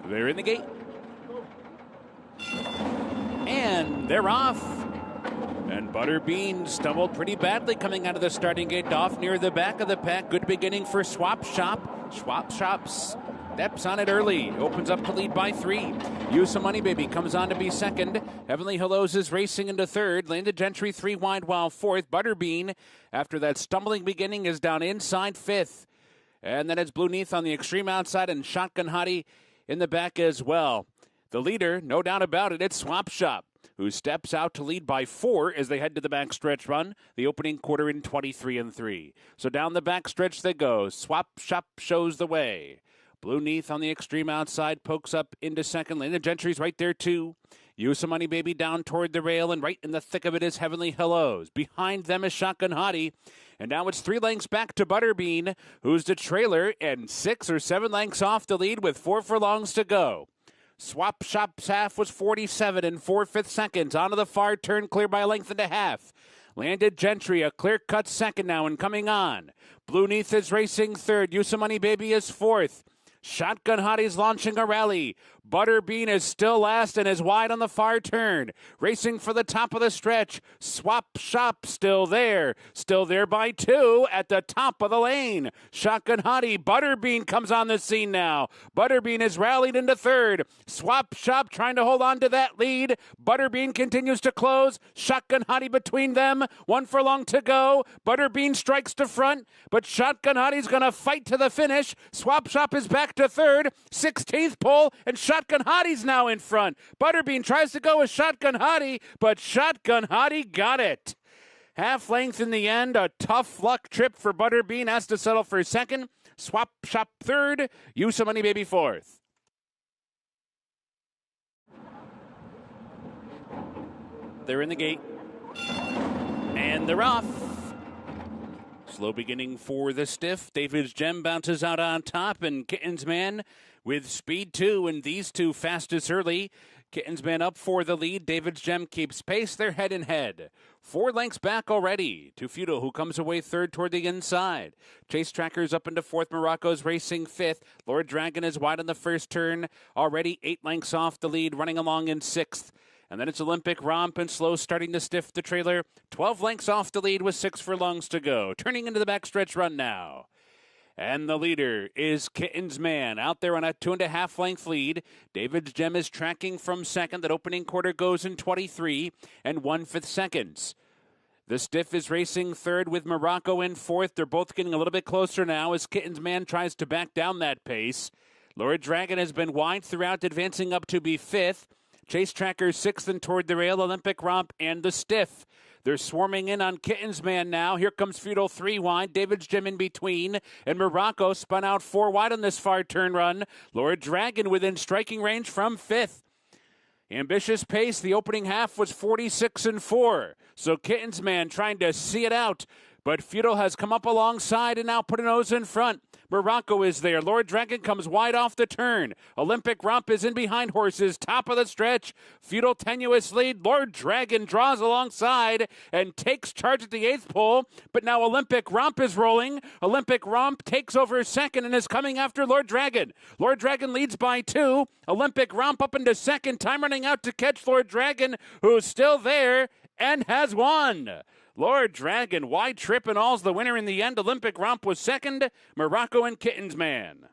They're in the gate. And they're off. And Butterbean stumbled pretty badly coming out of the starting gate, off near the back of the pack. Good beginning for Swap Shop. Swap Shop steps on it early. Opens up the lead by 3. Use Some Money Baby comes on to be second. Heavenly Hellos is racing into third. Landed Gentry 3 wide while fourth. Butterbean, after that stumbling beginning, is down inside fifth. And then it's Blue Neath on the extreme outside and Shotgun Hottie in the back as well. The leader, no doubt about it, it's Swap Shop, who steps out to lead by 4 as they head to the backstretch run. The opening quarter in 23-3. So down the backstretch they go. Swap Shop shows the way. Blue Neath on the extreme outside pokes up into second lane. The Gentry's right there too. Use Some Money Baby down toward the rail, and right in the thick of it is Heavenly Hellos. Behind them is Shotgun Hottie. And now it's 3 lengths back to Butterbean, who's the trailer, and 6 or 7 lengths off the lead with 4 furlongs to go. Swap Shop's half was 47 and 4/5 seconds. Onto the far turn, clear by a length and a half. Landed Gentry, a clear-cut second now and coming on. Blue Neath is racing third. Use Some Money Baby is fourth. Shotgun Hottie's launching a rally. Butterbean is still last and is wide on the far turn. Racing for the top of the stretch. Swap Shop still there by 2 at the top of the lane. Shotgun Hottie. Butterbean comes on the scene now. Butterbean is rallied into third. Swap Shop trying to hold on to that lead. Butterbean continues to close. Shotgun Hottie between them. 1 furlong to go. Butterbean strikes to front, but Shotgun Hottie's going to fight to the finish. Swap Shop is back to third. 16th pole, and Shotgun Hottie's now in front. Butterbean tries to go with Shotgun Hottie, but Shotgun Hottie got it. Half length in the end. A tough luck trip for Butterbean. Has to settle for second. Swap Shop third. Use Some Money Baby fourth. They're in the gate. And they're off. Slow beginning for the stiff. David's Gem bounces out on top, and Kitten's Man with speed 2, and these two fastest early. Kitten's Man up for the lead. David's Gem keeps pace. They're head and head. 4 lengths back already to Feudal, who comes away third toward the inside. Chase Tracker's up into fourth. Morocco's racing fifth. Lord Dragon is wide on the first turn. Already 8 lengths off the lead, running along in sixth. And then it's Olympic Romp and Slow starting to stiff the trailer. 12 lengths off the lead with 6 furlongs to go. Turning into the backstretch run now. And the leader is Kitten's Man out there on a 2.5 length lead. David's Gem is tracking from second. That opening quarter goes in 23 and 1/5 seconds. The stiff is racing third with Morocco in fourth. They're both getting a little bit closer now as Kitten's Man tries to back down that pace. Lord Dragon has been wide throughout, advancing up to be fifth. Chase Tracker sixth and toward the rail. Olympic Romp and the stiff. They're swarming in on Kitten's Man now. Here comes Feudal 3 wide. David's Gem in between. And Morocco spun out 4 wide on this far turn run. Lord Dragon within striking range from fifth. Ambitious pace. The opening half was 46 and 4. So Kitten's Man trying to see it out. But Feudal has come up alongside and now put a nose in front. Morocco is there. Lord Dragon comes wide off the turn. Olympic Romp is in behind horses. Top of the stretch. Feudal tenuous lead. Lord Dragon draws alongside and takes charge at the 8th pole. But now Olympic Romp is rolling. Olympic Romp takes over second and is coming after Lord Dragon. Lord Dragon leads by 2. Olympic Romp up into second. Time running out to catch Lord Dragon, who's still there and has won. Lord Dragon, wide trip and all's the winner in the end. Olympic Romp was second. Morocco and Kitten's Man.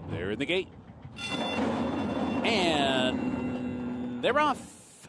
They're in the gate. And they're off.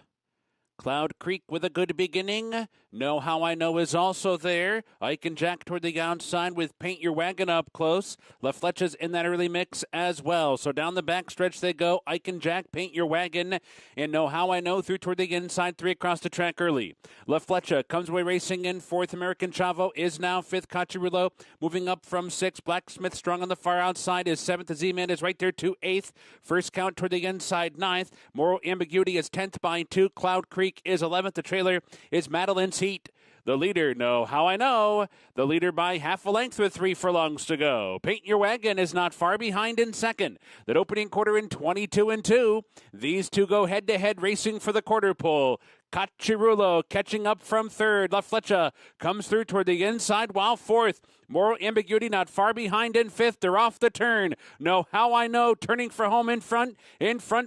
Cloud Creek with a good beginning. Know How I Know is also there. Ike and Jack toward the outside with Paint Your Wagon up close. La Flecha's in that early mix as well. So down the backstretch they go. Ike and Jack, Paint Your Wagon, and Know How I Know through toward the inside. 3 across the track early. La Flecha comes away racing in fourth. American Chavo is now fifth. Cachirulo moving up from 6th. Blacksmith strong on the far outside is 7th. The Z-Man is right there to 8th. First count toward the inside 9th. Moral Ambiguity is 10th by 2. Cloud Creek is 11th. The trailer is Madeline's Heat. The leader, Know How I Know. The leader by half a length with 3 furlongs to go. Paint Your Wagon is not far behind in second. That opening quarter in 22 and 2. These two go head-to-head racing for the quarter pole. Cacciarulo catching up from third. La Flecha comes through toward the inside while fourth. Moral Ambiguity not far behind in fifth. They're off the turn. Know How I Know turning for home in front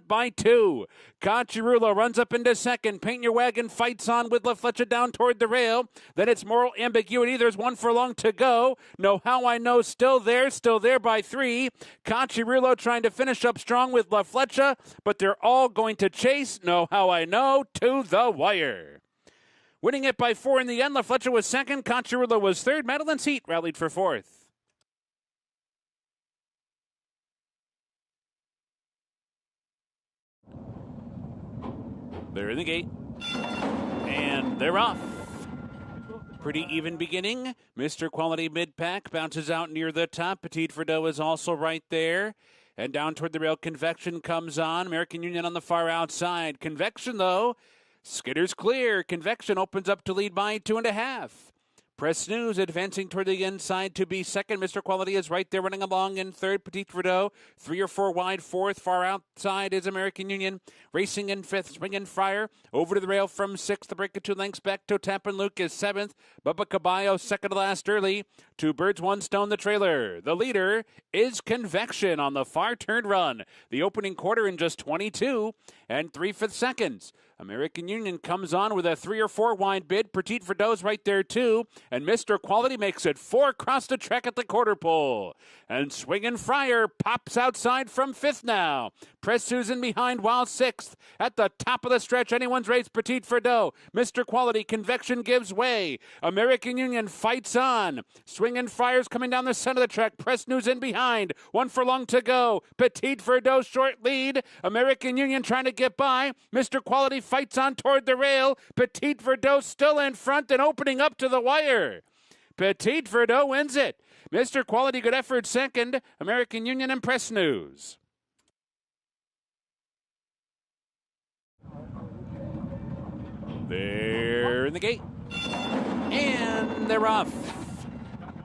by 2. Cacciarulo runs up into second. Paint Your Wagon fights on with La Flecha down toward the rail. Then it's Moral Ambiguity. There's 1 furlong to go. Know How I Know still there by 3. Cacciarulo trying to finish up strong with La Flecha, but they're all going to chase Know How I Know to the wire. Winning it by 4 in the end. La Flecha was second. Cacciarulo was third. Madeline's Heat rallied for fourth. They're in the gate. And they're off. Pretty even beginning. Mr. Quality mid-pack bounces out near the top. Petite Verdeaux is also right there. And down toward the rail, Convection comes on. American Union on the far outside. Convection, though, skitters clear. Convection opens up to lead by 2.5. Press News advancing toward the inside to be second. Mr. Quality is right there running along in third. Petite Verdeaux 3 or 4 wide fourth. Far outside is American Union. Racing in fifth. Swing and Friar over to the rail from sixth. The break of 2 lengths back to Tap and Luke is seventh. Bubba Caballo second to last early. 2 birds, 1 stone the trailer. The leader is Convection on the far turn run. The opening quarter in just 22 and 3/5 seconds. American Union comes on with a 3 or 4 wide bid. Petite Verdeaux right there too. And Mr. Quality makes it 4 across the track at the quarter pole. And Swingin' Friar pops outside from 5th now. Press Susan behind while 6th. At the top of the stretch, anyone's race, Petite Verdeaux. Mr. Quality, Convection gives way. American Union fights on. Swingin' Friar's coming down the center of the track. Press News in behind. 1 furlong to go. Petite Verdeaux short lead. American Union trying to get by. Mr. Quality fights on toward the rail. Petite Verdeaux still in front and opening up to the wire. Petite Verdeaux wins it. Mr. Quality, good effort second. American Union and Press News. They're in the gate. And they're off.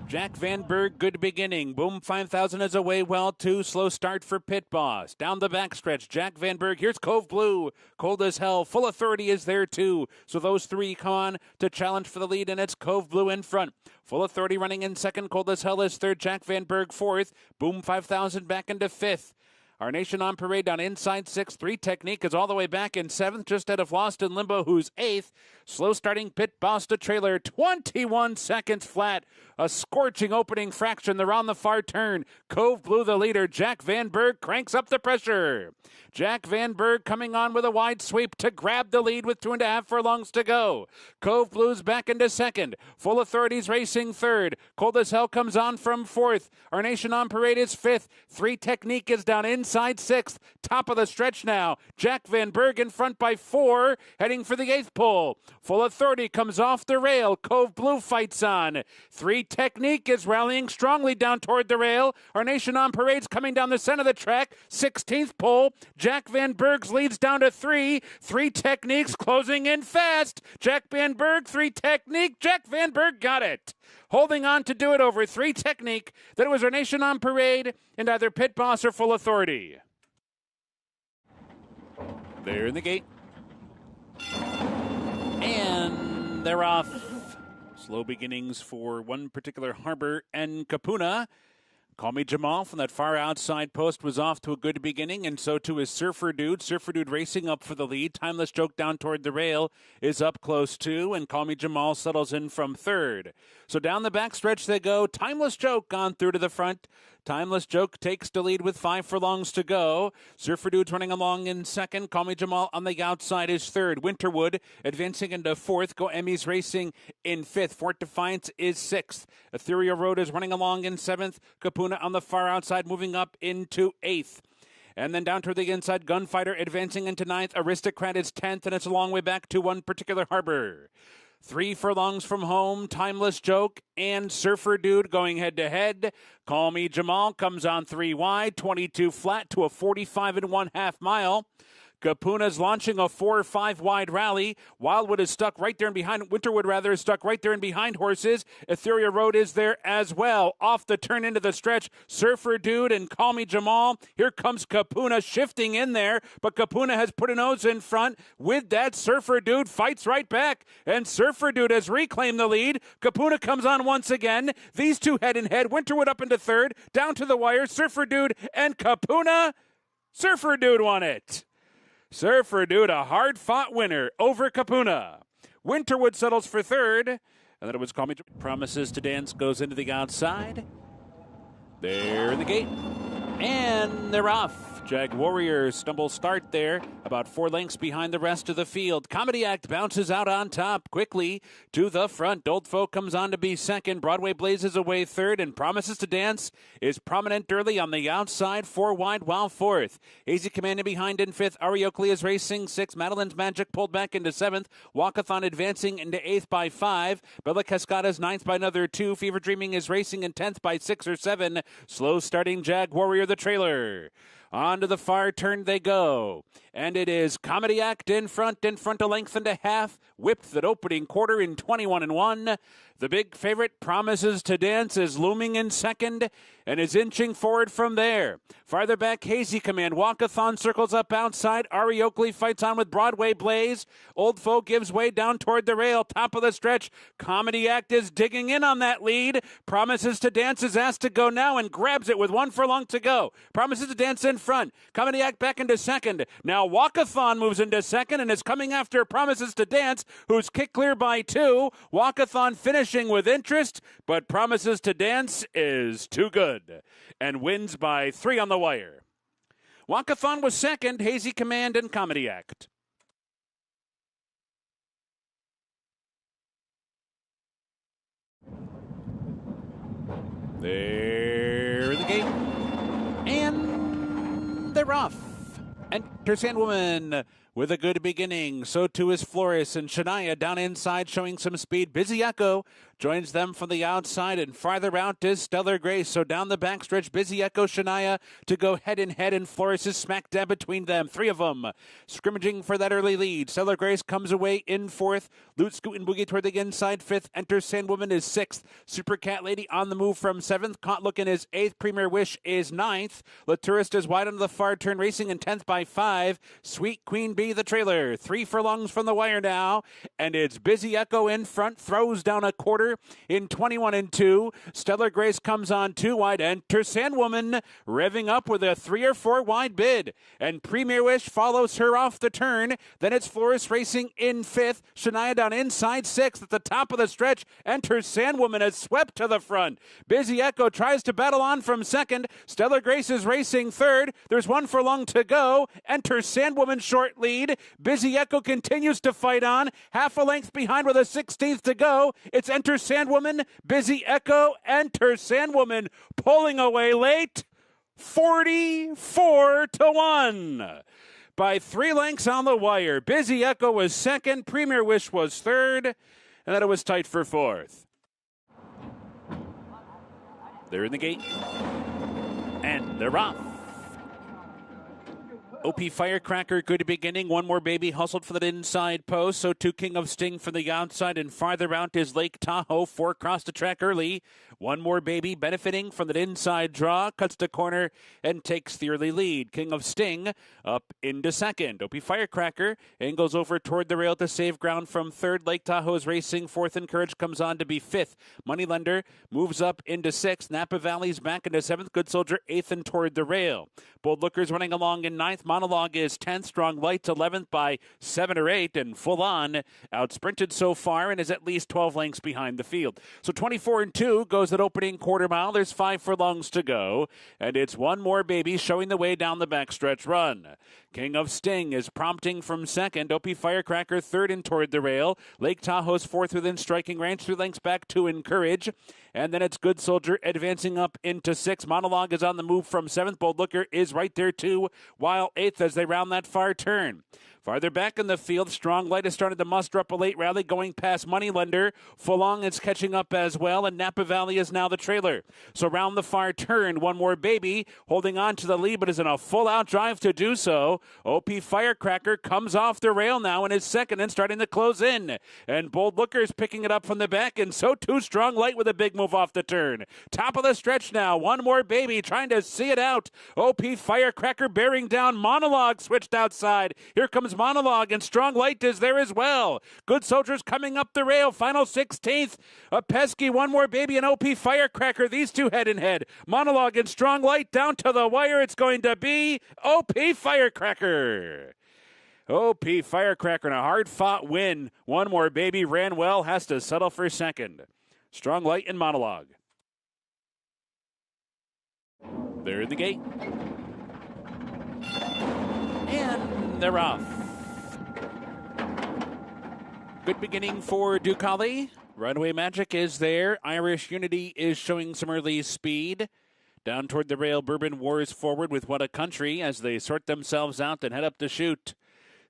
Jack Van Berg, good beginning. Boom 5000 is away well, too. Slow start for Pit Boss. Down the backstretch, Jack Van Berg. Here's Cove Blue. Cold as Hell. Full Authority is there, too. So those 3 come on to challenge for the lead, and it's Cove Blue in front. Full Authority running in second. Cold as Hell is third. Jack Van Berg fourth. Boom 5000 back into fifth. Our Nation on Parade down inside 6th. 3 Technique is all the way back in 7th, just out of Lost in Limbo, who's 8th. Slow starting Pit Boss to trailer, 21 seconds flat. A scorching opening fraction. They're on the far turn. Cove Blue the leader. Jack Van Berg cranks up the pressure. Jack Van Berg coming on with a wide sweep to grab the lead with 2.5 furlongs to go. Cove Blue's back into second. Full Authority's racing third. Cold as Hell comes on from 4th. Our Nation on Parade is 5th. 3 Technique is down inside 6th. Top of the stretch now. Jack Van Berg in front by 4, heading for the 8th pole. Full Authority comes off the rail. Cove Blue fights on. 3 Technique is rallying strongly down toward the rail. Our Nation on Parade's coming down the center of the track. 16th pole. Jack Van Berg's leads down to 3. 3 Techniques closing in fast. Jack Van Berg, 3 Technique. Jack Van Berg got it. Holding on to do it over 3 Technique. Then it was Our Nation on Parade and either Pit Boss or Full Authority. They're in the gate. And they're off. Slow beginnings for one particular harbor and Kapuna. Call Me Jamal from that far outside post was off to a good beginning, and so too is Surfer Dude. Surfer Dude racing up for the lead. Timeless Joke down toward the rail is up close too, and Call Me Jamal settles in from third. So down the backstretch they go. Timeless Joke gone through to the front. Timeless Joke takes the lead with 5 furlongs to go. Surfer Dude's running along in second. Call Me Jamal on the outside is third. Winterwood advancing into fourth. Go Emmys racing in fifth. Fort Defiance is sixth. Ethereal Road is running along in seventh. Kapuna on the far outside moving up into eighth. And then down toward the inside, Gunfighter advancing into ninth. Aristocrat is 10th, and it's a long way back to one particular harbor. 3 furlongs from home, Timeless Joke and Surfer Dude going head-to-head. Call Me Jamal comes on 3 wide, 22 flat to a 45 1/2 mile. Kapuna's launching a 4-5 wide rally. Wildwood is stuck right there and behind. Winterwood, rather, is stuck right there and behind horses. Ethereal Road is there as well. Off the turn into the stretch, Surfer Dude and Call Me Jamal. Here comes Kapuna shifting in there, but Kapuna has put a nose in front. With that, Surfer Dude fights right back, and Surfer Dude has reclaimed the lead. Kapuna comes on once again. These two head in head. Winterwood up into third, down to the wire. Surfer Dude and Kapuna. Surfer Dude won it. Surfer Dude, a hard-fought winner over Kapuna. Winterwood settles for third, and then it was Call Me. Promises to Dance goes into the outside. They're in the gate, and they're off. Jag Warrior stumble start there, about 4 lengths behind the rest of the field. Comedy Act bounces out on top quickly to the front. Old Folk comes on to be second. Broadway blazes away third, and Promises to Dance is prominent early on the outside, 4 wide while fourth. Hazy Command in behind in fifth. Ari Oakley is racing sixth. Madeline's Magic pulled back into seventh. Walkathon advancing into eighth by 5. Bella Cascada's ninth by another 2. Fever Dreaming is racing in 10th by 6 or 7. Slow starting Jag Warrior the trailer. On to the far turn they go. And it is Comedy Act in front a length and a half. Whipped that opening quarter in 21-1. The big favorite Promises to Dance is looming in second and is inching forward from there. Farther back, Hazy Command. Walkathon circles up outside. Ari Oakley fights on with Broadway Blaze. Old Folk gives way down toward the rail. Top of the stretch. Comedy Act is digging in on that lead. Promises to Dance is asked to go now and grabs it with 1 furlong to go. Promises to Dance in front. Comedy Act back into second. Now Walkathon moves into second and is coming after Promises to Dance, who's kicked clear by 2. Walkathon finishing with interest, but Promises to Dance is too good and wins by 3 on the wire. Walkathon was second. Hazy Command and Comedy Act. They're in the gate, and they're off. Enter Sandwoman with a good beginning. So too is Flores, and Shania down inside showing some speed. Busy Echo joins them from the outside, and farther out is Stellar Grace. So down the backstretch, Busy Echo, Shania to go head in head, and Flores is smack dab between them. 3 of them scrimmaging for that early lead. Stellar Grace comes away in fourth. Loot Scoot and Boogie toward the inside. Fifth. Enter Sandwoman is sixth. Super Cat Lady on the move from seventh. Caught Lookin' is eighth. Premier Wish is ninth. La Tourist is wide on the far turn, racing in 10th by 5. Sweet Queen Bee the trailer. 3 furlongs from the wire now, and it's Busy Echo in front. Throws down a quarter in 21-2. Stellar Grace comes on 2 wide. Enter Sandwoman revving up with a 3 or 4 wide bid, and Premier Wish follows her off the turn. Then it's Flores racing in 5th. Shania down inside 6th. At the top of the stretch, Enter Sandwoman has swept to the front. Busy Echo tries to battle on from 2nd. Stellar Grace is racing 3rd. There's 1 furlong to go. Enter Sandwoman short lead. Busy Echo continues to fight on. Half a length behind with a 16th to go. It's Enter Sandwoman, Busy Echo, Enter Sandwoman pulling away late. 44-1. By 3 lengths on the wire. Busy Echo was second. Premier Wish was third. And then it was tight for fourth. They're in the gate. And they're off. Opie Firecracker, good beginning. One More Baby hustled for that inside post. So too King of Sting from the outside, and farther out is Lake Tahoe. 4 crossed the track early. One More Baby benefiting from that inside draw. Cuts the corner and takes the early lead. King of Sting up into second. Opie Firecracker angles over toward the rail to save ground from third. Lake Tahoe is racing fourth, and Courage comes on to be fifth. Moneylender moves up into sixth. Napa Valley's back into seventh. Good Soldier eighth and toward the rail. Bold Lookers running along in ninth. Monologue is 10th. Strong Lights 11th by 7 or 8. And Full On outsprinted so far and is at least 12 lengths behind the field. So 24-2 goes that opening quarter mile. There's 5 furlongs to go. And it's One More Baby showing the way down the backstretch run. King of Sting is prompting from second. Opie Firecracker third and toward the rail. Lake Tahoe's fourth within striking range. 3 lengths back to Encourage. And then it's Good Soldier advancing up into 6. Monologue is on the move from 7th. Bold Looker is right there too, while 8th as they round that far turn. Farther back in the field, Strong Light has started to muster up a late rally going past Moneylender. Fulong is catching up as well, and Napa Valley is now the trailer. So round the far turn, One More Baby holding on to the lead, but is in a full-out drive to do so. Opie Firecracker comes off the rail now and is second and starting to close in. And Bold Looker's picking it up from the back, and so too Strong Light with a big move off the turn. Top of the stretch now, One More Baby trying to see it out. Opie Firecracker bearing down. Monologue switched outside. Here comes Monologue, and Strong Light is there as well. Good Soldiers coming up the rail. Final 16th. A pesky One More Baby and OP Firecracker. These two head in head. Monologue and Strong Light down to the wire. It's going to be OP Firecracker. OP Firecracker in a hard-fought win. One More Baby ran well. Has to settle for second. Strong Light and Monologue. They're in the gate. And they're off. Good beginning for Ducali. Runway Magic is there. Irish Unity is showing some early speed. Down toward the rail, Bourbon Wars forward with What a Country as they sort themselves out and head up to shoot.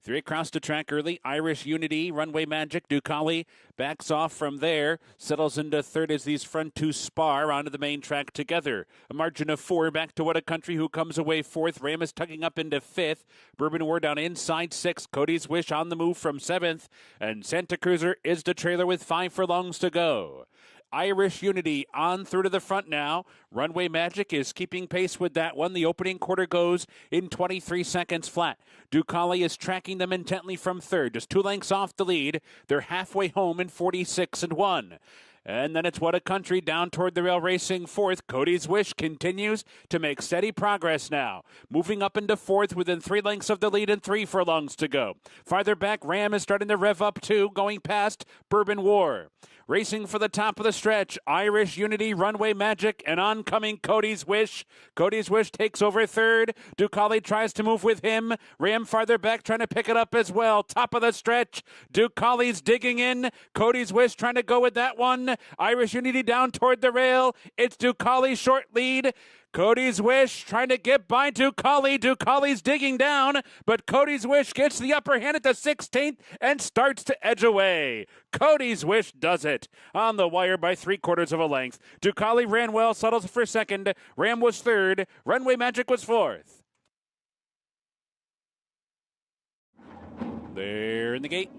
3 across the track early. Irish Unity, Runway Magic, Ducali backs off from there. Settles into third as these front two spar onto the main track together. A margin of 4 back to What a Country, who comes away fourth. Ram is tugging up into fifth. Bourbon War down inside 6. Cody's Wish on the move from 7th. And Santa Cruiser is the trailer with 5 furlongs to go. Irish Unity on through to the front now. Runway Magic is keeping pace with that one. The opening quarter goes in 23 seconds flat. Ducali is tracking them intently from third, just 2 lengths off the lead. They're halfway home in 46-1. And then it's What a Country down toward the rail racing fourth. Cody's Wish continues to make steady progress now. Moving up into fourth within 3 lengths of the lead and 3 furlongs to go. Farther back, Ram is starting to rev up too, going past Bourbon War. Racing for the top of the stretch, Irish Unity, Runway Magic, and oncoming Cody's Wish. Cody's Wish takes over third. Ducali tries to move with him. Ram farther back trying to pick it up as well. Top of the stretch, Ducali's digging in. Cody's Wish trying to go with that one. Irish Unity down toward the rail. It's Ducali's short lead. Cody's Wish trying to get by Ducali. Ducali's digging down, but Cody's Wish gets the upper hand at the 16th and starts to edge away. Cody's Wish does it on the wire by 3/4 of a length. Ducali ran well, settles for second. Ram was third. Runway Magic was fourth. They're in the gate.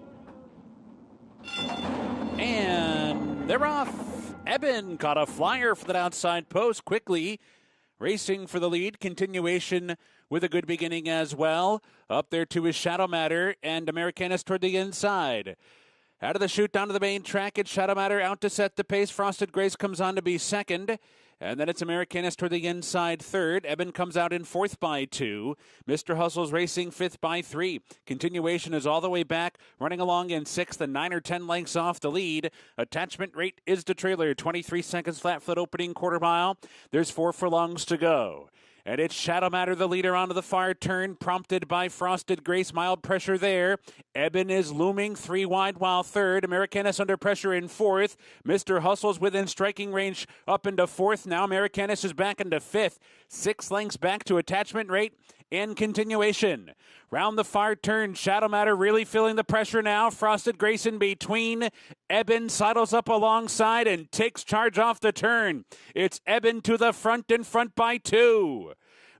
And they're off. Eben caught a flyer for that outside post quickly. Racing for the lead, continuation with a good beginning as well. Up there to his Shadow Matter and Americanus toward the inside. Out of the chute down to the main track, it's Shadow Matter out to set the pace. Frosted Grace comes on to be second. And then it's Americanus toward the inside third. Eben comes out in fourth by 2. Mr. Hustle's racing fifth by 3. Continuation is all the way back, running along in sixth and 9 or 10 lengths off the lead. Attachment rate is the trailer. 23 seconds flat foot opening quarter mile. There's 4 furlongs to go. And it's Shadow Matter, the leader, onto the far turn, prompted by Frosted Grace. Mild pressure there. Eben is looming 3 wide while third. Americanus under pressure in fourth. Mr. Hustle's within striking range up into fourth. Now Americanus is back into fifth. 6 lengths back to attachment rate and continuation. Round the far turn, Shadow Matter really feeling the pressure now. Frosted Grace in between. Eben sidles up alongside and takes charge off the turn. It's Eben to the front and front by 2.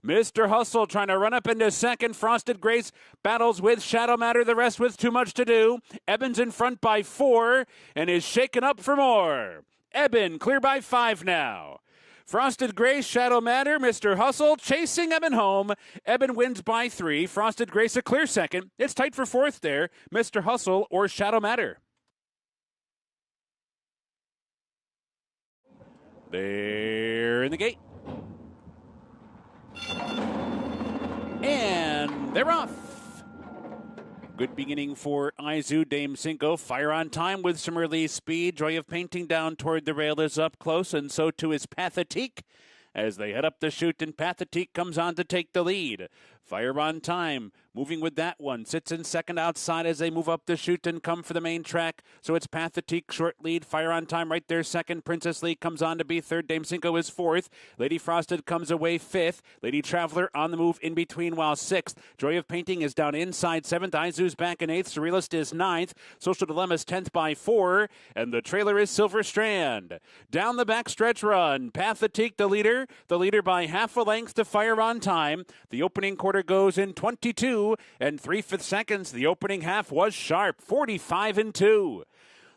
Mr. Hustle trying to run up into second. Frosted Grace battles with Shadow Matter, the rest with too much to do. Eben's in front by 4 and is shaken up for more. Eben clear by 5 now. Frosted Grace, Shadow Matter, Mr. Hustle chasing Eben home. Eben wins by 3. Frosted Grace a clear second. It's tight for fourth there. Mr. Hustle or Shadow Matter. They're in the gate. And they're off. Good beginning for Izu, Dame Cinco. Fire on time with some early speed. Joy of Painting down toward the rail is up close, and so too is Petite as they head up the chute, and Petite comes on to take the lead. Fire on Time, moving with that one. Sits in second outside as they move up the chute and come for the main track. So it's Petite, short lead. Fire on Time right there second. Princess Lee comes on to be third. Dame Cinco is fourth. Lady Frosted comes away fifth. Lady Traveler on the move in between while sixth. Joy of Painting is down inside seventh. Izu's back in eighth. Surrealist is ninth. Social Dilemma's 10th by 4. And the trailer is Silver Strand. Down the backstretch run. Petite the leader. The leader by half a length to Fire on Time. The opening quarter goes in 22 and 3/5 seconds. The opening half was sharp, 45-2.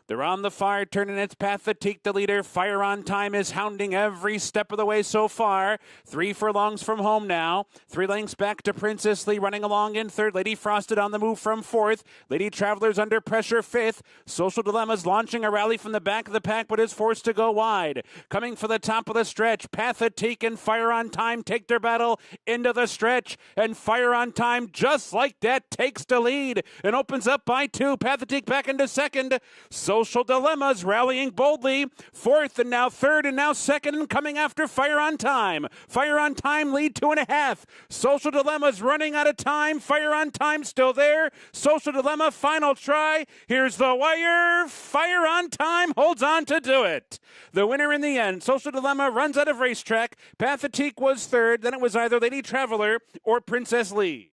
They're on the far turn, and it's Petite, the leader. Fire on Time is hounding every step of the way so far. 3 furlongs from home now. 3 lengths back to Princess Lee, running along in third. Lady Frosted on the move from fourth. Lady Traveler's under pressure fifth. Social Dilemma's launching a rally from the back of the pack, but is forced to go wide. Coming for the top of the stretch, Petite and Fire on Time take their battle into the stretch, and Fire on Time, just like that, takes the lead and opens up by 2. Petite back into second. Social Dilemma's rallying boldly. Fourth and now third and now second, and coming after Fire on Time. Fire on Time lead 2.5. Social Dilemma's running out of time. Fire on Time still there. Social Dilemma final try. Here's the wire. Fire on Time holds on to do it. The winner in the end. Social Dilemma runs out of racetrack. Petite was third. Then it was either Lady Traveler or Princess Lee.